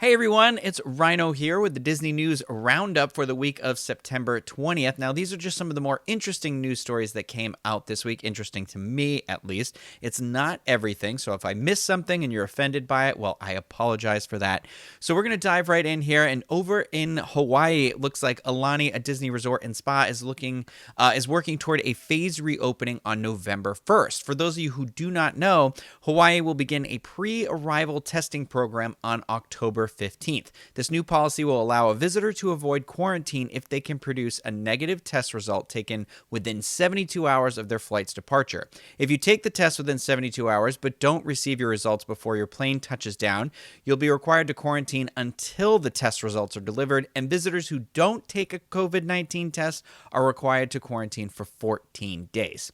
Hey everyone, it's Rhino here with the Disney News Roundup for the week of September 20th. Now, these are just some of the more interesting news stories that came out this week, interesting to me at least. It's not everything, so if I miss something and you're offended by it, well, I apologize for that. So we're going to dive right in here, and over in Hawaii, it looks like Aulani, a Disney resort and spa, is working toward a phased reopening on November 1st. For those of you who do not know, Hawaii will begin a pre-arrival testing program on October 15th. This new policy will allow a visitor to avoid quarantine if they can produce a negative test result taken within 72 hours of their flight's departure. If you take the test within 72 hours but don't receive your results before your plane touches down, you'll be required to quarantine until the test results are delivered, and visitors who don't take a COVID-19 test are required to quarantine for 14 days.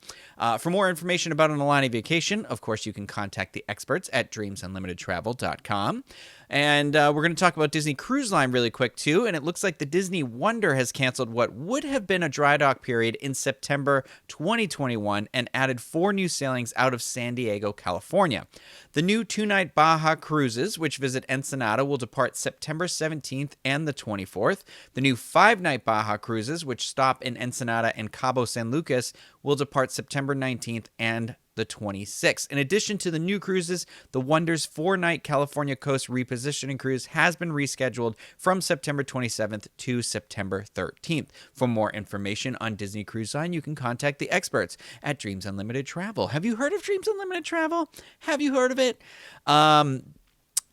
For more information about an Aulani vacation, of course, you can contact the experts at dreamsunlimitedtravel.com. And we're going to talk about Disney Cruise Line really quick, too. And it looks like the Disney Wonder has canceled what would have been a dry dock period in September 2021 and added 4 new sailings out of San Diego, California. The new 2-night Baja cruises, which visit Ensenada, will depart September 17th and the 24th. The new 5-night Baja cruises, which stop in Ensenada and Cabo San Lucas, will depart September 19th and the 26th. In addition to the new cruises, the Wonder's 4-night California Coast repositioning cruise has been rescheduled from September 27th to September 13th. For more information on Disney Cruise Line, you can contact the experts at Dreams Unlimited Travel. Have you heard of Dreams Unlimited Travel? Have you heard of it?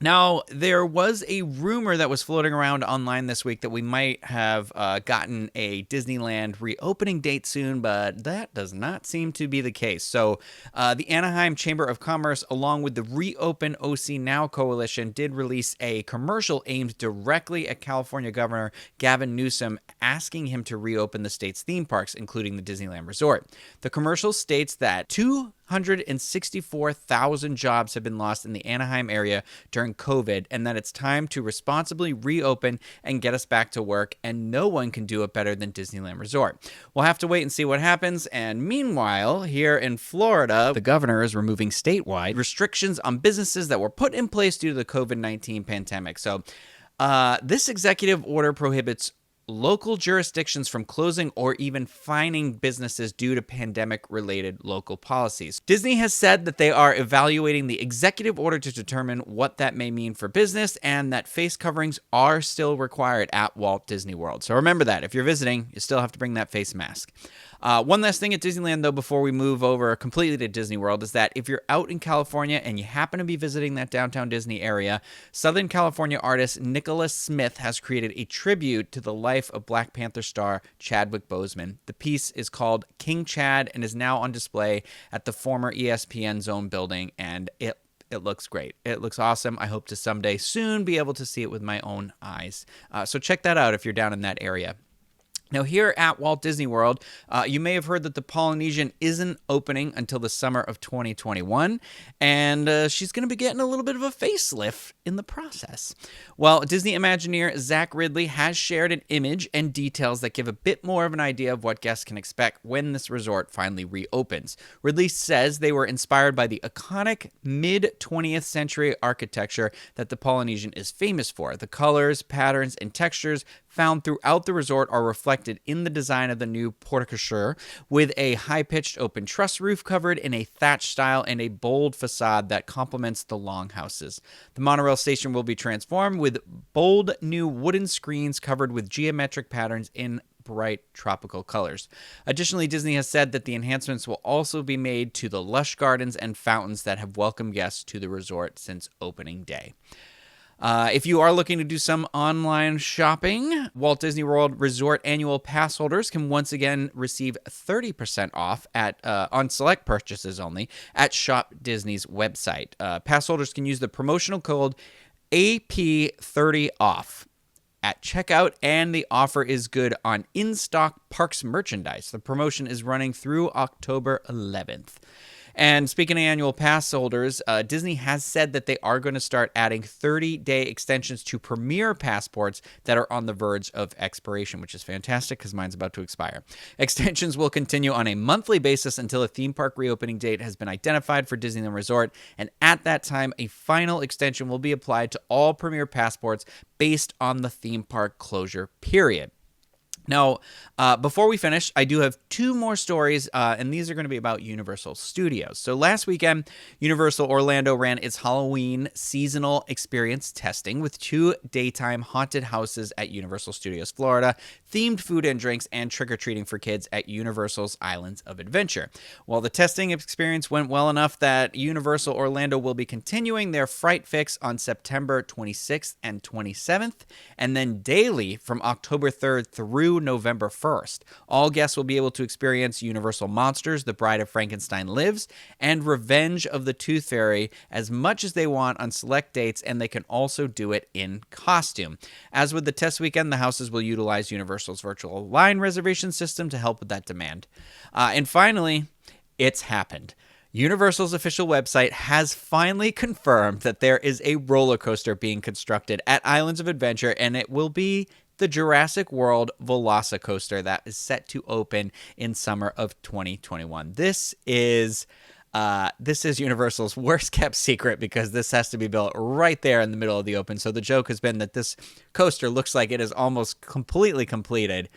Now, there was a rumor that was floating around online this week that we might have gotten a Disneyland reopening date soon, but that does not seem to be the case. So the Anaheim Chamber of Commerce, along with the Reopen OC Now Coalition, did release a commercial aimed directly at California Governor Gavin Newsom, asking him to reopen the state's theme parks, including the Disneyland Resort. The commercial states that 264,000 jobs have been lost in the Anaheim area during COVID, and that it's time to responsibly reopen and get us back to work, and no one can do it better than Disneyland Resort. We'll have to wait and see what happens, and meanwhile, here in Florida, the governor is removing statewide restrictions on businesses that were put in place due to the COVID-19 pandemic. So this executive order prohibits local jurisdictions from closing or even fining businesses due to pandemic-related local policies. Disney has said that they are evaluating the executive order to determine what that may mean for business, and that face coverings are still required at Walt Disney World. So remember that. If you're visiting, you still have to bring that face mask. One last thing at Disneyland, though, before we move over completely to Disney World, is that if you're out in California and you happen to be visiting that downtown Disney area, Southern California artist Nicholas Smith has created a tribute to the life of Black Panther star Chadwick Boseman. The piece is called King Chad and is now on display at the former ESPN Zone building, and it looks great. It looks awesome. I hope to someday soon be able to see it with my own eyes. So check that out if you're down in that area. Now, here at Walt Disney World, you may have heard that the Polynesian isn't opening until the summer of 2021, and she's going to be getting a little bit of a facelift in the process. Well, Disney Imagineer Zach Ridley has shared an image and details that give a bit more of an idea of what guests can expect when this resort finally reopens. Ridley says they were inspired by the iconic mid-20th century architecture that the Polynesian is famous for. The colors, patterns, and textures found throughout the resort are reflected in the design of the new porte-cochere, with a high-pitched open truss roof covered in a thatch style and a bold facade that complements the longhouses. The monorail station will be transformed with bold new wooden screens covered with geometric patterns in bright tropical colors. Additionally, Disney has said that the enhancements will also be made to the lush gardens and fountains that have welcomed guests to the resort since opening day. If you are looking to do some online shopping, Walt Disney World Resort annual pass holders can once again receive 30% off on select purchases only at Shop Disney's website. Pass holders can use the promotional code AP30OFF at checkout, and the offer is good on in-stock parks merchandise. The promotion is running through October 11th. And speaking of annual pass holders, Disney has said that they are going to start adding 30-day extensions to Premier passports that are on the verge of expiration, which is fantastic because mine's about to expire. Extensions will continue on a monthly basis until a theme park reopening date has been identified for Disneyland Resort, and at that time, a final extension will be applied to all Premier passports based on the theme park closure period. Now, before we finish, I do have two more stories, and these are going to be about Universal Studios. So last weekend, Universal Orlando ran its Halloween seasonal experience testing with 2 daytime haunted houses at Universal Studios Florida, themed food and drinks, and trick-or-treating for kids at Universal's Islands of Adventure. Well, the testing experience went well enough that Universal Orlando will be continuing their Fright Fix on September 26th and 27th, and then daily from October 3rd through November 1st. All guests will be able to experience Universal Monsters, The Bride of Frankenstein Lives, and Revenge of the Tooth Fairy as much as they want on select dates, and they can also do it in costume. As with the test weekend, the houses will utilize Universal's virtual line reservation system to help with that demand. And finally, it's happened. Universal's official website has finally confirmed that there is a roller coaster being constructed at Islands of Adventure, and it will be the Jurassic World VelociCoaster that is set to open in summer of 2021. This is Universal's worst kept secret because this has to be built right there in the middle of the open. So the joke has been that this coaster looks like it is almost completely completed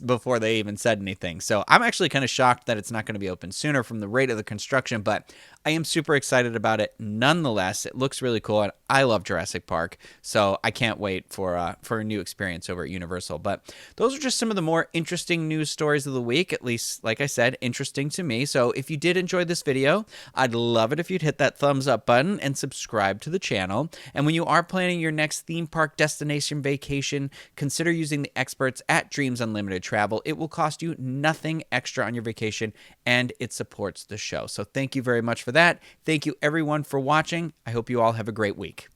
before they even said anything. So I'm actually kind of shocked that it's not going to be open sooner from the rate of the construction, but I am super excited about it nonetheless. It looks really cool, and I love Jurassic Park, so I can't wait for a new experience over at Universal. But those are just some of the more interesting news stories of the week, at least, like I said, interesting to me. So if you did enjoy this video, I'd love it if you'd hit that thumbs up button and subscribe to the channel. And when you are planning your next theme park destination vacation, consider using the experts at Dreams Unlimited Travel. It will cost you nothing extra on your vacation, and it supports the show. So thank you very much for that. Thank you everyone for watching. I hope you all have a great week.